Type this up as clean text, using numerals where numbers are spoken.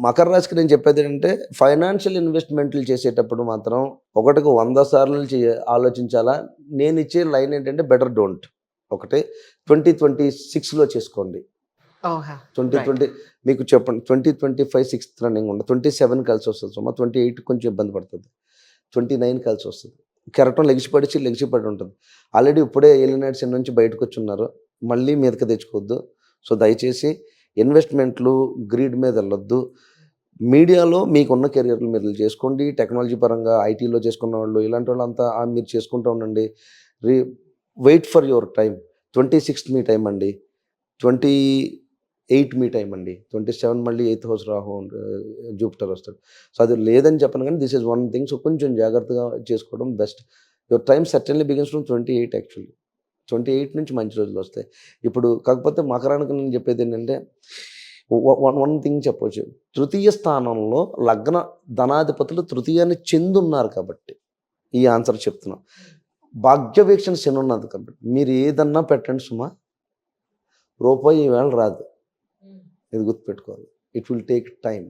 మకర రాశికి నేను చెప్పేది ఏంటంటే ఫైనాన్షియల్ ఇన్వెస్ట్మెంట్లు చేసేటప్పుడు మాత్రం ఒకటికి 100 సార్లు ఆలోచించాలా. నేను ఇచ్చే లైన్ ఏంటంటే బెటర్ డోంట్. ఒకటి 2026లో చేసుకోండి. ఓహా! 2020 మీకు చెప్పండి 2025 సిక్స్త్ రన్నింగ్ ఉండదు. 27 కలిసి వస్తుంది సుమా. 28 కొంచెం ఇబ్బంది పడుతుంది. 29 కలిసి వస్తుంది. కెరటం లెగిసిపడి ఉంటుంది. ఆల్రెడీ ఇప్పుడే ఏలినాటి శని నుంచి బయటకు వచ్చి ఉన్నారు. మళ్ళీ మీదకి తెచ్చుకోవద్దు. సో దయచేసి ఇన్వెస్ట్మెంట్లు గ్రీడ్ మీద వెళ్ళొద్దు. మీడియాలో మీకున్న కెరియర్లు మీరు చేసుకోండి. టెక్నాలజీ పరంగా ఐటీలో చేసుకున్న వాళ్ళు ఇలాంటి వాళ్ళంతా మీరు చేసుకుంటూ ఉండండి. Wait for your time. 26th మీ టైం అండి. 28 మీ టైం అండి. 27 మళ్ళీ 8th హౌస్ రాహు జూపిటర్ వస్తాడు. సో అది లేదని చెప్పను కానీ this is one thing. So కొంచెం జాగ్రత్తగా చేసుకోవడం best. Your time certainly begins from 28 actually. 28 నుంచి మంచి రోజులు వస్తాయి. ఇప్పుడు కాకపోతే మకరానికి నేను చెప్పేది ఏంటంటే వన్ థింగ్ చెప్పవచ్చు. తృతీయ స్థానంలో లగ్న ధనాధిపతులు తృతీయాన్ని చెందున్నారు కాబట్టి ఈ ఆన్సర్ చెప్తున్నాం. భాగ్యవీక్షణ శని ఉన్నది కాబట్టి మీరు ఏదన్నా పెట్టండి సుమా, రూపాయి ఈవేళ రాదు. ఇది గుర్తుపెట్టుకోవాలి. It will take time.